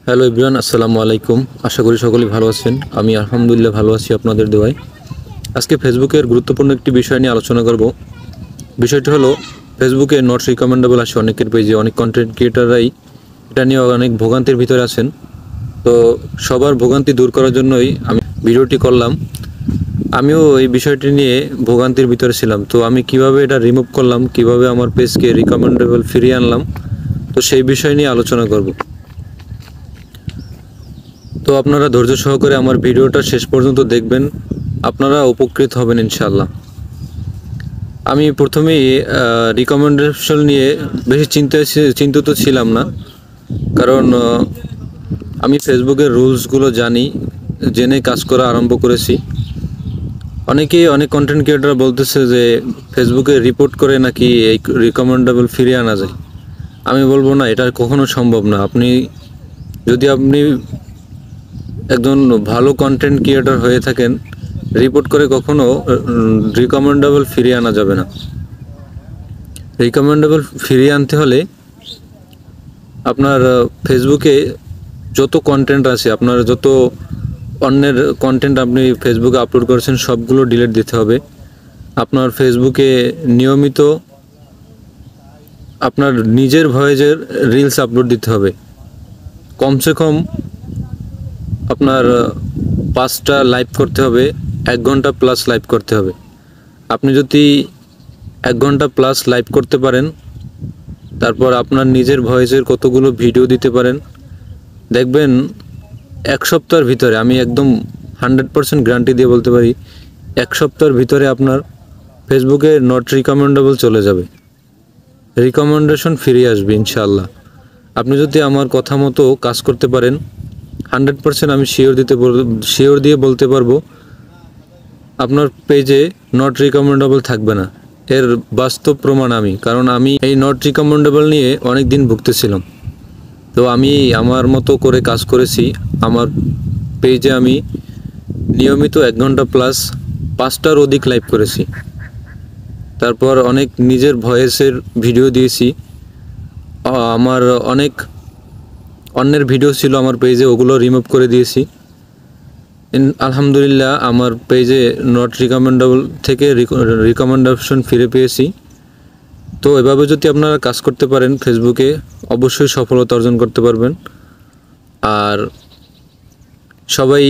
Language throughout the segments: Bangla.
হ্যালো এভরিওয়ান, আসসালামু আলাইকুম। আশা করি সকলেই ভালো আছেন। আমি আলহামদুলিল্লাহ ভালো আছি আপনাদের দোয়ায়। আজকে ফেসবুকের গুরুত্বপূর্ণ একটি বিষয় নিয়ে আলোচনা করব। বিষয়টি হলো ফেসবুকে নট রিকমেন্ডেবল আসে অনেকের পেজে, অনেক কন্টেন্ট ক্রিয়েটাররাই এটা নিয়ে অনেক ভোগান্তির ভিতরে আছেন। তো সবার ভোগান্তি দূর করার জন্যই আমি ভিডিওটি করলাম। আমিও এই বিষয়টি নিয়ে ভোগান্তির ভিতরে ছিলাম। তো আমি কিভাবে এটা রিমুভ করলাম, কিভাবে আমার পেজকে রিকমেন্ডেবল ফিরিয়ে আনলাম, তো সেই বিষয় নিয়ে আলোচনা করব। তো আপনারা ধৈর্য সহকারে আমার ভিডিওটা শেষ পর্যন্ত দেখবেন, আপনারা উপকৃত হবেন ইনশাআল্লাহ। আমি প্রথমেই রিকমেন্ডেশন নিয়ে বেশি চিন্তিত ছিলাম না, কারণ আমি ফেসবুকের রুলসগুলো জেনে কাজ করা আরম্ভ করেছি। অনেক কন্টেন্ট ক্রিয়েটর বলতেছে যে ফেসবুকে রিপোর্ট করে নাকি এই রিকমেন্ডেবল ফিরিয়ে আনা যায়। আমি বলবো না, এটা কখনো সম্ভব না। যদি আপনি একজন ভালো কন্টেন্ট ক্রিয়েটর হয়ে থাকেন, রিপোর্ট করে কখনো রিকমেন্ডেবল ফিরিয়ে আনা যাবে না। রিকমেন্ডেবল ফিরিয়ে আনতে হলে আপনার ফেসবুকে যত কন্টেন্ট আছে, আপনার যত অন্যের কন্টেন্ট আপনি ফেসবুকে আপলোড করেছেন সবগুলো ডিলিট দিতে হবে। আপনার ফেসবুকে নিয়মিত আপনার নিজের ভয়েসের রিলস আপলোড দিতে হবে। কমসে কম আপনার 5টা লাইভ করতে হবে, 1 ঘন্টা প্লাস লাইভ করতে হবে। আপনি যদি 1 ঘন্টা প্লাস লাইভ করতে পারেন, তারপর আপনার নিজের ভয়েসের কতগুলো ভিডিও দিতে পারেন, দেখবেন 1 সপ্তাহের ভিতরে, আমি একদম 100% গ্যারান্টি দিয়ে বলতে পারি, 1 সপ্তাহের ভিতরে আপনার ফেসবুকে নট রিকমেন্ডেবল চলে যাবে, রিকমেন্ডেশন ফিরে আসবে ইনশাআল্লাহ। আপনি যদি আমার কথা মতো কাজ করতে পারেন, 100% আমি শিওর দিয়ে বলতে পারবো আপনার পেজে নট রিকমেন্ডেবল থাকবে না। এর বাস্তব প্রমাণ আমি, কারণ আমি এই নট রিকমেন্ডেবল নিয়ে অনেক দিন ভুগতেছিলাম। তো আমি আমার মতো করে কাজ করেছি। আমার পেজে আমি নিয়মিত 1 ঘন্টা প্লাস 5টার অধিক লাইভ করেছি। তারপর অনেক নিজের ভয়েসের ভিডিও দিয়েছি। আমার অনেক অন্যের ভিডিও ছিল আমার পেজে, ওগুলো রিমুভ করে দিয়েছি। আলহামদুলিল্লাহ আমার পেজে নট রিকমেন্ডেবল থেকে রিকমেন্ডেশন ফিরে পেয়েছি। তো এভাবে যদি আপনারা কাজ করতে পারেন ফেসবুকে, অবশ্যই সফলতা অর্জন করতে পারবেন। আর সবাই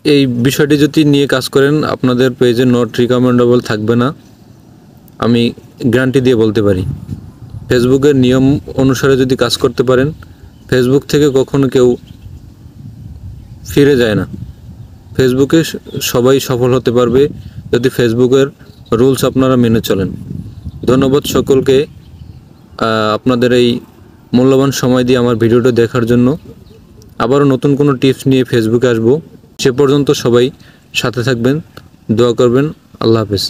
এই বিষয়টি যদি নিয়ে কাজ করেন, আপনাদের পেজে নট রিকমেন্ডেবল থাকবে না, আমি গ্যারান্টি দিয়ে বলতে পারি। ফেসবুকের নিয়ম অনুসারে যদি কাজ করতে পারেন, ফেসবুক থেকে কখনো কেউ ফিরে যায় না। ফেসবুকে সবাই সফল হতে পারবে যদি ফেসবুকের রুলস আপনারা মেনে চলেন। ধন্যবাদ সকলকে আপনাদের এই মূল্যবান সময় দিয়ে আমার ভিডিওটা দেখার জন্য। আবারও নতুন কোনো টিপস নিয়ে ফেসবুকে আসবো। সে পর্যন্ত সবাই সাথে থাকবেন, দোয়া করবেন। আল্লাহ হাফেজ।